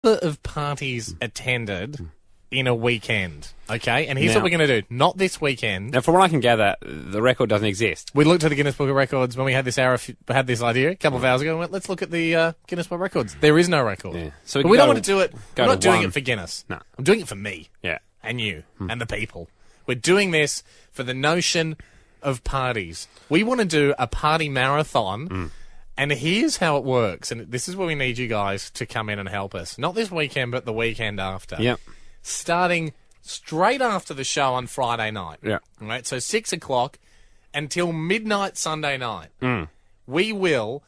of parties attended in a weekend, okay? And here's what we're going to do. Not this weekend. Now, from what I can gather, the record doesn't exist. We looked at the Guinness Book of Records when we had this idea a couple of hours ago, and went, let's look at the Guinness Book of Records. There is no record. Yeah. So but we don't want to do it. I'm not doing one. it for Guinness. No. I'm doing it for me. Yeah. And you. And the people. We're doing this for the notion of parties. We want to do a party marathon. And here's how it works. And this is where we need you guys to come in and help us. Not this weekend, but the weekend after. Yep. Starting straight after the show on Friday night. Yeah. All right, so 6 o'clock until midnight Sunday night. We will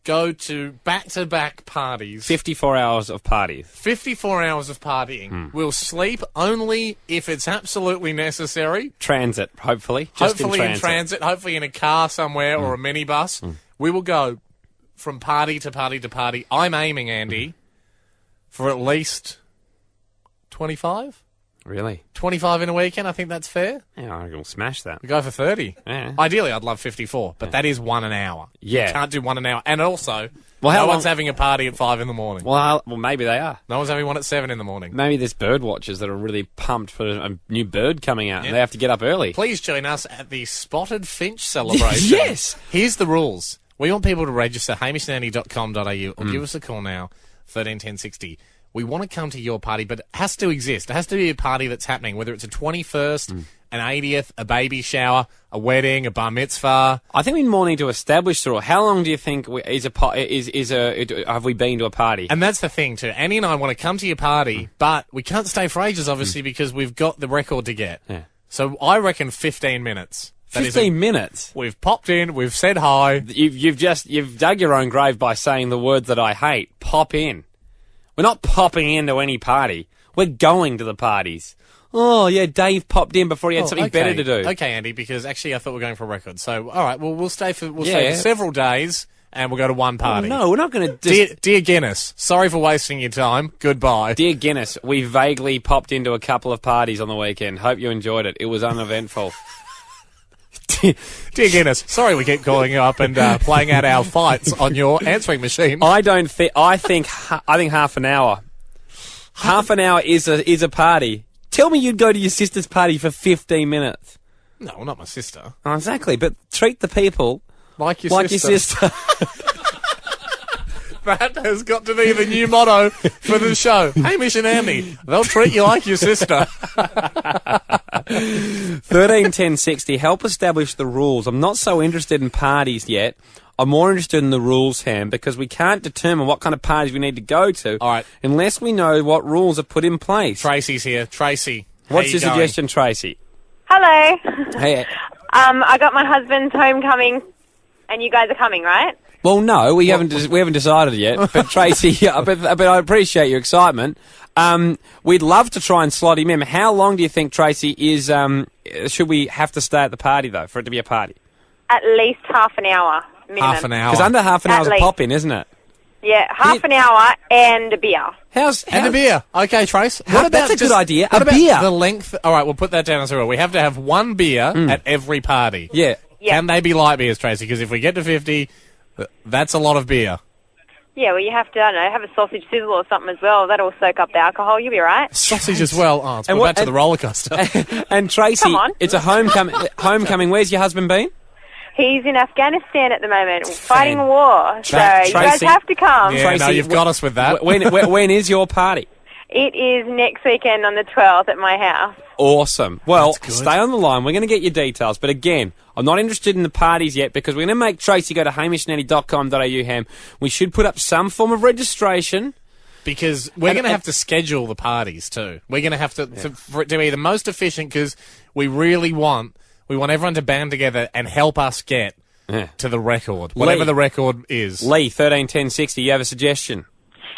go to back-to-back parties. 54 hours of parties. 54 hours of partying. We'll sleep only if it's absolutely necessary. Transit, hopefully. Hopefully in transit. Hopefully in a car somewhere or a minibus. We will go from party to party to party. I'm aiming, Andy, for at least 25? Really? 25 in a weekend, I think that's fair. Yeah, I reckon we'll smash that. We go for 30. Yeah. Ideally, I'd love 54, but that is 1 an hour. Yeah. You can't do 1 an hour. And also, Well, how no long- one's having a party at 5 in the morning. Well, maybe they are. No one's having one at 7 in the morning. Maybe there's bird watchers that are really pumped for a new bird coming out, and they have to get up early. Please join us at the Spotted Finch celebration. Yes! Here's the rules. We want people to register, hamishandandy.com.au, or give us a call now, 131060. We want to come to your party, but it has to exist. It has to be a party that's happening, whether it's a 21st, an 80th, a baby shower, a wedding, a bar mitzvah. I think we more need to establish the rule. How long do you think have we been to a party? And that's the thing, too. Annie and I want to come to your party, but we can't stay for ages, obviously, because we've got the record to get. Yeah. So I reckon 15 minutes. That is 15 minutes? We've popped in, we've said hi. You've dug your own grave by saying the word that I hate. Pop in. We're not popping into any party. We're going to the parties. Oh, yeah, Dave popped in before he had something better to do. Okay, Andy, because actually I thought we were going for a record. So, all right, well, we'll stay for several days, and we'll go to one party. Oh, no, we're not going to... Dear Guinness, sorry for wasting your time. Goodbye. Dear Guinness, we vaguely popped into a couple of parties on the weekend. Hope you enjoyed it. It was uneventful. Dear Guinness, sorry we keep calling you up and playing out our fights on your answering machine. I think half an hour. Half an hour is a party. Tell me you'd go to your sister's party for 15 minutes. No, not my sister. Oh, exactly, but treat the people like your sister. That has got to be the new motto for the show. Hamish and Andy, they'll treat you like your sister. 131060, help establish the rules. I'm not so interested in parties yet. I'm more interested in the rules, Ham, because we can't determine what kind of parties we need to go to unless we know what rules are put in place. Tracy's here. Tracy, what's your suggestion, Tracy? Hello. Hey. I got my husband's homecoming, and you guys are coming, right? Well, no, we haven't decided yet. But Tracy, but I appreciate your excitement. We'd love to try and slot him in. How long do you think, Tracy, is should we have to stay at the party though for it to be a party? At least half an hour minimum. Half an hour. Because under half an hour is a pop in, isn't it? Yeah, half an hour and a beer. And a beer. Okay, Trace. That's a good idea. A beer. The length. All right, we'll put that down as a rule. We have to have one beer at every party. Yeah. Can they be light beers, Tracy? Because if we get to 50, that's a lot of beer. Yeah, well, you have to, I don't know, have a sausage sizzle or something as well. That'll soak up the alcohol. You'll be right. Sausage as well. Oh, it's back to the roller coaster. And Tracy, Come on. it's a homecoming. Where's your husband been? He's in Afghanistan at the moment, fighting a war. So you guys Tracy- have to come. Yeah, Tracy, no, you've got us with that. When is your party? It is next weekend on the 12th at my house. Awesome. Well, That's good. stay on the line. We're going to get your details. But again, I'm not interested in the parties yet because we're going to make Tracy go to hamishnanny.com.au, Ham. We should put up some form of registration. Because we're going to have to schedule the parties too. We're going to have to, for it to be the most efficient, because we really want everyone to band together and help us get to the record, whatever the record is. Lee, 131060, you have a suggestion?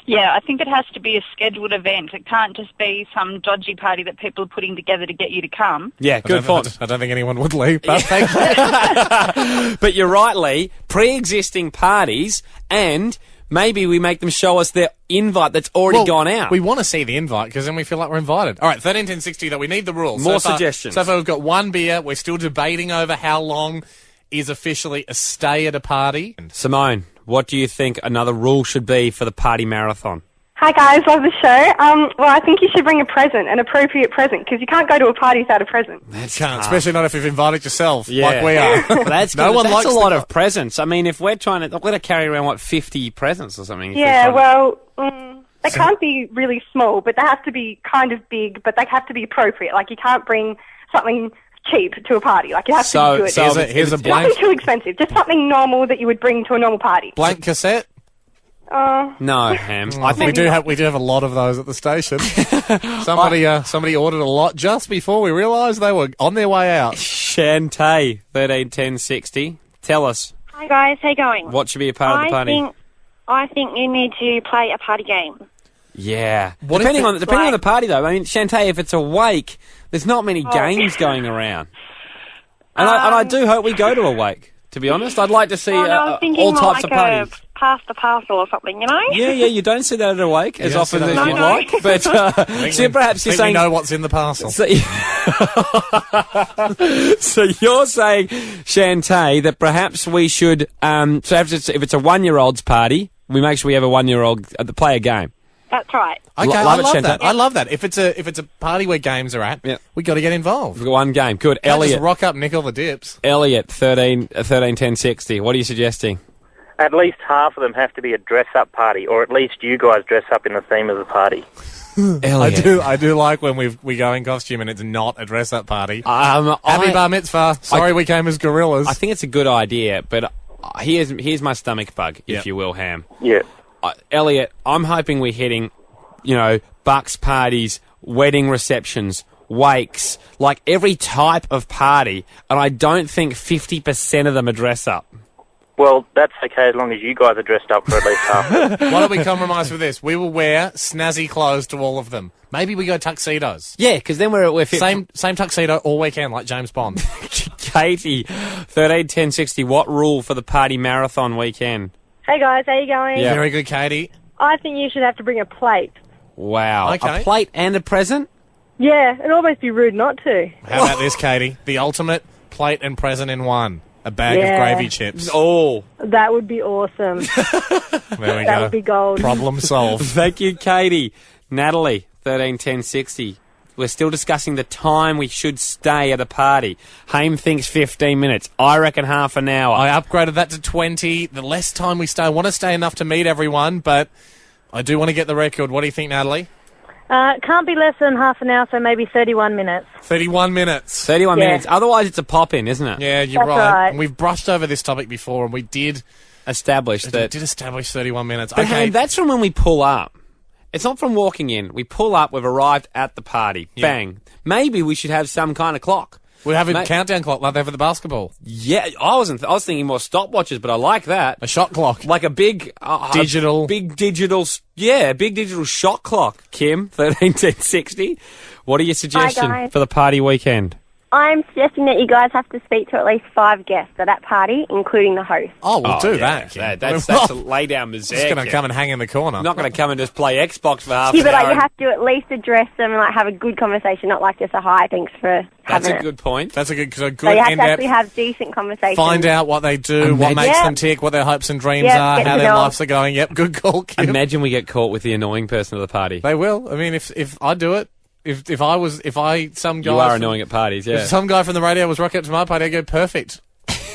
Yeah, I think it has to be a scheduled event. It can't just be some dodgy party that people are putting together to get you to come. Yeah, good point. I don't think anyone would leave, but thank you. But you're right, Lee. Pre-existing parties, and maybe we make them show us their invite that's already gone out. We want to see the invite because then we feel like we're invited. All right, 131060, though, we need the rules. More suggestions. So far we've got one beer. We're still debating over how long is officially a stay at a party. Simone, what do you think another rule should be for the party marathon? Hi guys, love the show. Well, I think you should bring a present, an appropriate present, because you can't go to a party without a present. Can't, especially not if you've invited yourself, Yeah. like we are. That's No one that's likes a the lot guy- of presents. I mean, if we're trying to carry around 50 presents or something. if we're Yeah, trying to- well, they can't be really small, but they have to be kind of big, but they have to be appropriate. Like, you can't bring something cheap to a party. Like, it has to be good. Here's a blank Nothing too expensive, just something normal that you would bring to a normal party. blank cassette. No, Ham. I think we do have a lot of those at the station. Somebody ordered a lot just before we realised they were on their way out. Shantae, 131060. Tell us, Hi guys, how you going? what should be a part of the party? I think you need to play a party game. Yeah. What depending if on it's the party, though. I mean, Shantae, if it's a wake, there's not many games going around. And I do hope we go to a wake, to be honest. I'd like to see I was thinking all more types like of parties. a pass the parcel or something, you know? Yeah, you don't see that at a wake as don't often see as that you'd at a like. But so perhaps you're we saying... know what's in the parcel. So, so you're saying, Shantae, that perhaps we should... so if it's a 1-year-old's party, we make sure we have a 1-year-old play a game. That's right. Okay, Love I it, love Shantae. that. I love that. If it's a party where games are at, Yeah. we got to get involved. We've got one game. Good. Can't just Elliot, rock up, nick all the dips. 131060. What are you suggesting? At least half of them have to be a dress-up party, or at least you guys dress up in the theme of the party. Elliot. I do like when we go in costume and it's not a dress up party. Happy Happy bar mitzvah. Sorry we came as gorillas. I think it's a good idea, but here's my stomach bug, if Yeah. you will, Ham. Yeah. Elliot, I'm hoping we're hitting, bucks parties, wedding receptions, wakes, like every type of party, and I don't think 50% of them are dress up. Well, that's okay as long as you guys are dressed up for at least half of it. Why don't we compromise with this? We will wear snazzy clothes to all of them. Maybe we go tuxedos. Yeah, because then we're fit. Same tuxedo all weekend, like James Bond. Katie, 131060. What rule for the party marathon weekend? Hey guys, how you going? Yeah. Very good, Katie. I think you should have to bring a plate. Wow, Okay. a plate and a present. Yeah, it'd almost be rude not to. How about this, Katie? The ultimate plate and present in one. A bag of Yeah. gravy chips. Oh, That would be awesome. There we That go. would be gold. Problem solved. thank you, Katie. Natalie, 131060. We're still discussing the time we should stay at a party. Haim thinks 15 minutes. I reckon half an hour. I upgraded that to 20. The less time we stay, I want to stay enough to meet everyone, but I do want to get the record. What do you think, Natalie? Can't be less than half an hour, so maybe 31 minutes. 31 minutes. 31 Yeah. minutes. Otherwise, it's a pop-in, isn't it? Yeah, you're That's right. right. And we've brushed over this topic before, and we did Establish that. establish 31 minutes. But Okay. Haim, that's from when we pull up. It's not from walking in. We pull up, we've arrived at the party. Yeah. Bang. Maybe we should have some kind of clock. We'll have a Mate. countdown clock like they have for the basketball. Yeah, I was thinking more stopwatches, but I like that. A shot clock. Like a big Digital. big digital shot clock. Kim, 131060. What are your suggestions guys. for the party weekend? I'm suggesting that you guys have to speak to at least 5 guests at that party, including the host. Oh, we'll do yeah, that. Kim. That's a lay down Just berserk. going to come and hang in the corner. I'm not going to come and just play Xbox for half Yeah, an but hour. like you have to at least address them and like have a good conversation, not like just a hi, thanks for That's having a it. good point. That's a good, So you good have to in-depth. actually have decent conversations. Find out what they do, what Imagine- makes Yeah. them tick, what their hopes and dreams Yeah, are, get how to their know. lives are going. Yep, good call, Kim. Imagine we get caught with the annoying person at the party. They will. I mean, if I do it, some guy You are from- annoying at parties, yeah. If some guy from the radio was rocking up to my party, I'd go, perfect.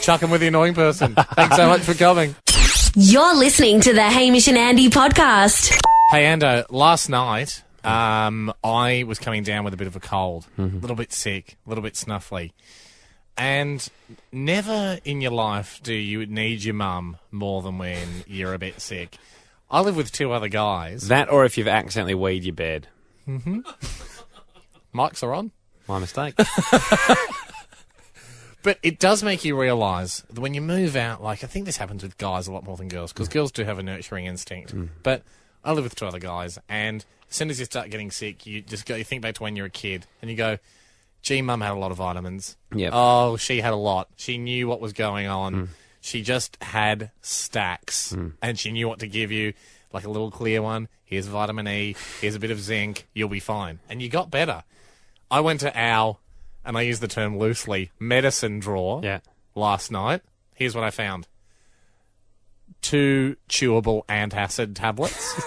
Chuck him with the annoying person. Thanks so much for coming. You're listening to the Hamish and Andy podcast. Hey, Ando, last night, I was coming down with a bit of a cold. A little bit sick, a little bit snuffly. And never in your life do you need your mum more than when you're a bit sick. I live with 2 other guys. That or if you've accidentally weed your bed. Mics are on. My mistake. But it does make you realise that when you move out, like, I think this happens with guys a lot more than girls, because girls do have a nurturing instinct. But I live with 2 other guys, and as soon as you start getting sick, you think back to when you're a kid, and you go, gee, mum had a lot of vitamins. Yep. Oh, she had a lot. She knew what was going on. She just had stacks, and she knew what to give you, like a little clear one. Here's vitamin E. Here's a bit of zinc. You'll be fine. And you got better. I went to our, and I use the term loosely, medicine drawer Yeah. last night. Here's what I found. 2 chewable antacid tablets.